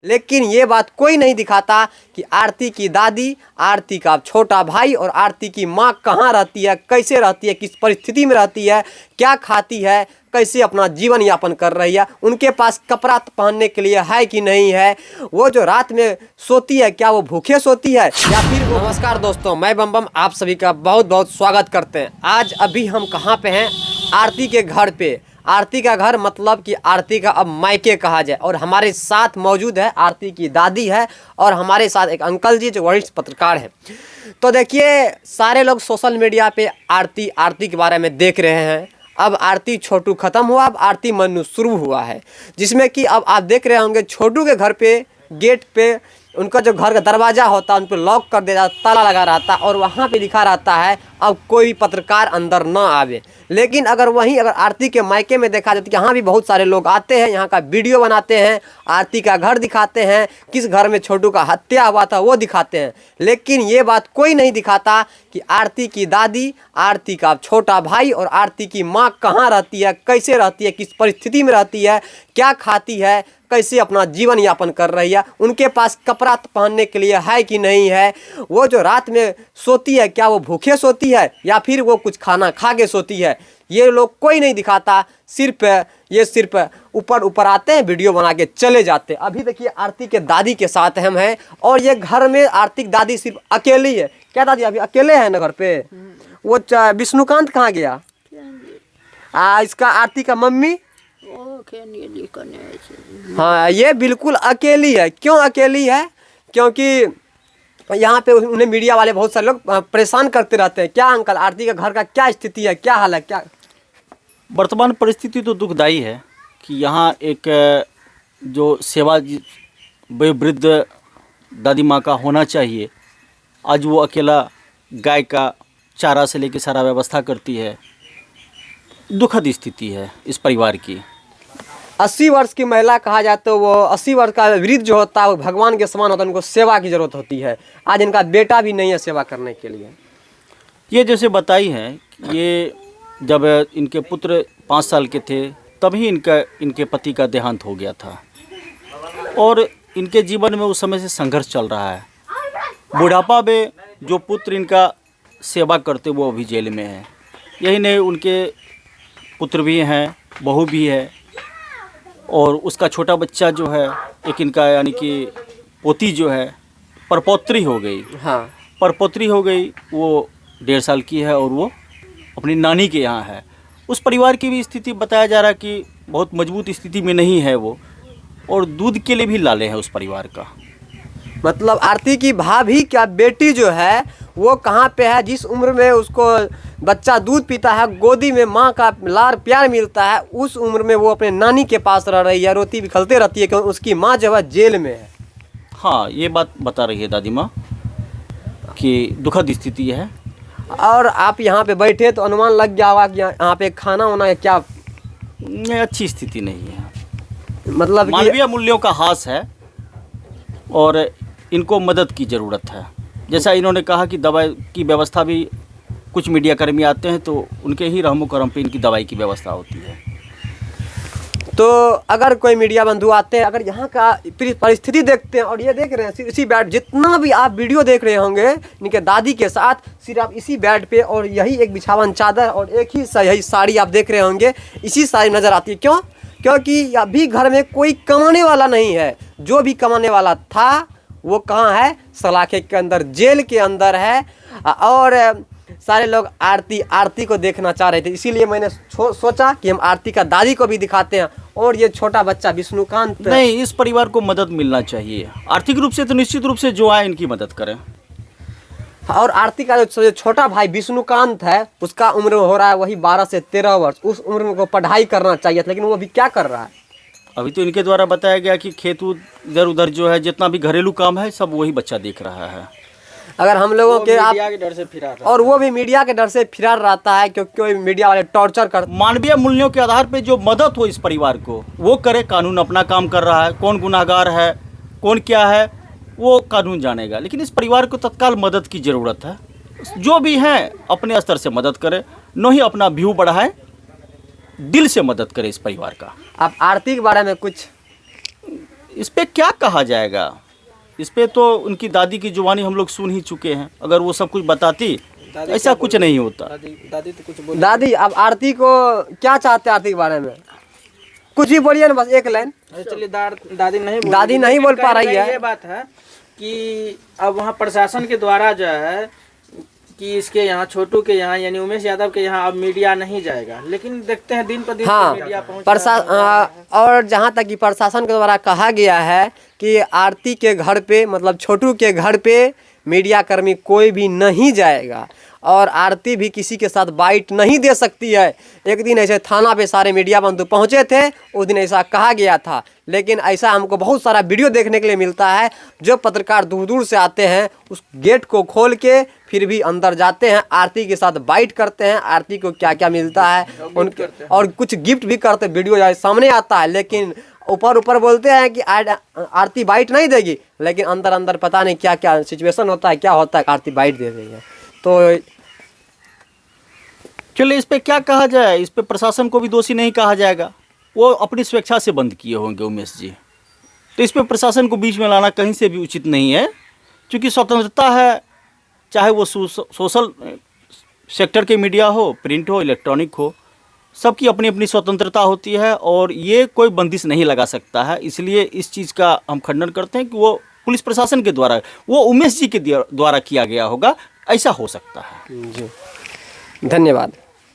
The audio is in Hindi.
लेकिन ये बात कोई नहीं दिखाता कि आरती की दादी, आरती का छोटा भाई और आरती की माँ कहाँ रहती है, कैसे रहती है, किस परिस्थिति में रहती है, क्या खाती है, कैसे अपना जीवन यापन कर रही है, उनके पास कपड़ा पहनने के लिए है कि नहीं है, वो जो रात में सोती है क्या वो भूखे सोती है या फिर वो। नमस्कार दोस्तों, मैं बम आप सभी का बहुत बहुत स्वागत करते हैं। आज अभी हम कहाँ पे हैं? आरती के घर पे। आरती का घर मतलब कि आरती का अब मायके कहा जाए। और हमारे साथ मौजूद है आरती की दादी है और हमारे साथ एक अंकल जी जो वरिष्ठ पत्रकार हैं। तो देखिए, सारे लोग सोशल मीडिया पे आरती के बारे में देख रहे हैं। अब आरती छोटू ख़त्म हुआ, अब आरती मन्नू शुरू हुआ है, जिसमें कि अब आप देख रहे होंगे छोटू के घर पे गेट पे उनका जो घर का दरवाज़ा होता है उन पर लॉक कर देता, ताला लगा रहता और वहाँ पे लिखा रहता है अब कोई भी पत्रकार अंदर ना आवे। लेकिन अगर आरती के मायके में देखा जाए तो यहाँ भी बहुत सारे लोग आते हैं, यहाँ का वीडियो बनाते हैं, आरती का घर दिखाते हैं, किस घर में छोटू का हत्या हुआ था वो दिखाते हैं। लेकिन ये बात कोई नहीं दिखाता कि आरती की दादी, आरती का छोटा भाई और आरती की माँ कहाँ रहती है, कैसे रहती है, किस परिस्थिति में रहती है, क्या खाती है, कैसे अपना जीवन यापन कर रही है, उनके पास कपड़ा पहनने के लिए है कि नहीं है, वो जो रात में सोती है क्या वो भूखे सोती है या फिर वो कुछ खाना खा के सोती है, ये लोग कोई नहीं दिखाता। सिर्फ ऊपर आते हैं, वीडियो बना के चले जाते हैं। अभी देखिए आरती के दादी के साथ हम हैं और ये घर में आरती की दादी सिर्फ अकेली है। क्या दादी अभी अकेले है ना घर पे? वो विष्णुकांत कहाँ गया? इसका आरती का मम्मी हाँ, ये बिल्कुल अकेली है। क्यों अकेली है? क्योंकि यहाँ पे उन्हें मीडिया वाले बहुत सारे लोग परेशान करते रहते हैं। क्या अंकल, आरती का घर का क्या स्थिति है, क्या हाल है? क्या वर्तमान परिस्थिति तो दुखदायी है कि यहाँ एक जो सेवा वयोवृद्ध दादी माँ का होना चाहिए, आज वो अकेला गाय का चारा से लेकर सारा व्यवस्था करती है। दुखद स्थिति है इस परिवार की। 80 वर्ष की महिला कहा जाए तो वो 80 वर्ष का वृद्ध जो होता है वो भगवान के समान होता है, उनको सेवा की जरूरत होती है। आज इनका बेटा भी नहीं है सेवा करने के लिए। ये जैसे बताई है, ये जब इनके पुत्र 5 साल के थे तभी इनके पति का देहांत हो गया था और इनके जीवन में उस समय से संघर्ष चल रहा है। बुढ़ापा में जो पुत्र इनका सेवा करते वो अभी जेल में है। यही नहीं, उनके पुत्र भी हैं, बहू भी है और उसका छोटा बच्चा जो है, एक इनका यानी कि पोती जो है, परपौत्री हो गई। हाँ, परपौत्री हो गई, वो 1.5 साल की है और वो अपनी नानी के यहाँ है। उस परिवार की भी स्थिति बताया जा रहा है कि बहुत मजबूत स्थिति में नहीं है वो, और दूध के लिए भी लाले हैं उस परिवार का। मतलब आरती की भाभी क्या बेटी जो है वो कहाँ पे है? जिस उम्र में उसको बच्चा दूध पीता है, गोदी में माँ का लाड़ प्यार मिलता है, उस उम्र में वो अपने नानी के पास रह रही है, रोती बिखलते रहती है क्योंकि उसकी माँ जो है जेल में है। हाँ, ये बात बता रही है दादी माँ कि दुखद स्थिति है। और आप यहाँ पे बैठे तो अनुमान लग गया होगा कि यहाँ पे खाना होना क्या अच्छी स्थिति नहीं है। मतलब मानवीय मूल्यों का ह्रास है और इनको मदद की ज़रूरत है। जैसा इन्होंने कहा कि दवाई की व्यवस्था भी, कुछ मीडिया कर्मी आते हैं तो उनके ही रहमो करम पे इनकी दवाई की व्यवस्था होती है। तो अगर कोई मीडिया बंधु आते हैं, अगर यहाँ का परिस्थिति देखते हैं और ये देख रहे हैं इसी बेड, जितना भी आप वीडियो देख रहे होंगे इनके दादी के साथ, सिर्फ आप इसी बेड पे और यही एक बिछावन चादर और एक ही यही साड़ी आप देख रहे होंगे, इसी साड़ी नज़र आती है। क्यों? क्योंकि अभी घर में कोई कमाने वाला नहीं है। जो भी कमाने वाला था वो कहाँ है? सलाखे के अंदर, जेल के अंदर है। और सारे लोग आरती को देखना चाह रहे थे, इसीलिए मैंने सोचा कि हम आरती का दादी को भी दिखाते हैं। और ये छोटा बच्चा विष्णुकांत, नहीं, इस परिवार को मदद मिलना चाहिए आर्थिक रूप से, तो निश्चित रूप से जो आए इनकी मदद करें। और आरती का जो छोटा भाई विष्णुकांत है उसका उम्र हो रहा है वही 12 से 13 वर्ष। उस उम्र में को पढ़ाई करना चाहिए था, लेकिन वो अभी क्या कर रहा है? अभी तो इनके द्वारा बताया गया कि खेत इधर उधर जो है, जितना भी घरेलू काम है सब वही बच्चा देख रहा है। अगर हम लोगों के डर से फिरा रहा, और वो भी मीडिया के डर से फिरार रहता है क्योंकि मीडिया वाले टॉर्चर कर। मानवीय मूल्यों के आधार पे जो मदद हो इस परिवार को वो करे। कानून अपना काम कर रहा है, कौन गुनाहगार है, कौन क्या है वो कानून जानेगा, लेकिन इस परिवार को तत्काल मदद की ज़रूरत है। जो भी हैं अपने स्तर से मदद करे, न ही अपना व्यू बढ़ाए, दिल से मदद करे इस परिवार का। आप आरती के बारे में कुछ इस पे क्या कहा जाएगा? इस पे तो उनकी दादी की जुबानी हम लोग सुन ही चुके हैं। अगर वो सब कुछ बताती ऐसा कुछ नहीं होता। दादी तो कुछ बोल। दादी अब आरती को क्या चाहते हैं, आरती के बारे में कुछ भी बोलिए ना, बस एक लाइन। चलिए दादी नहीं बोल दादी नहीं बोल पा रही है। ये बात है कि अब वहाँ प्रशासन के द्वारा जो है कि इसके यहाँ छोटू के यहाँ यानी उमेश यादव के यहाँ अब मीडिया नहीं जाएगा, लेकिन देखते हैं दिन पर दिन हाँ, मीडिया पहुँच और जहाँ तक कि प्रशासन के द्वारा कहा गया है कि आरती के घर पे मतलब छोटू के घर पे मीडिया कर्मी कोई भी नहीं जाएगा और आरती भी किसी के साथ बाइट नहीं दे सकती है। एक दिन ऐसे थाना पे सारे मीडिया बंधु पहुँचे थे, उस दिन ऐसा कहा गया था, लेकिन ऐसा हमको बहुत सारा वीडियो देखने के लिए मिलता है। जो पत्रकार दूर दूर से आते हैं उस गेट को खोल के फिर भी अंदर जाते हैं, आरती के साथ बाइट करते हैं, आरती को क्या क्या मिलता है उनके और कुछ गिफ्ट भी करते, वीडियो सामने आता है। लेकिन ऊपर बोलते हैं कि आरती बाइट नहीं देगी, लेकिन अंदर अंदर पता नहीं क्या क्या सिचुएशन होता है, क्या होता है, आरती बाइट दे रही है। तो चलिए इस पे क्या कहा जाए? इस पे प्रशासन को भी दोषी नहीं कहा जाएगा, वो अपनी स्वेच्छा से बंद किए होंगे उमेश जी। तो इस पे प्रशासन को बीच में लाना कहीं से भी उचित नहीं है, क्योंकि स्वतंत्रता है, चाहे वो सोशल सेक्टर के मीडिया हो, प्रिंट हो, इलेक्ट्रॉनिक हो, सबकी अपनी अपनी स्वतंत्रता होती है और ये कोई बंदिश नहीं लगा सकता है। इसलिए इस चीज़ का हम खंडन करते हैं कि वो पुलिस प्रशासन के द्वारा, वो उमेश जी के द्वारा किया गया होगा, ऐसा हो सकता है। जी धन्यवाद।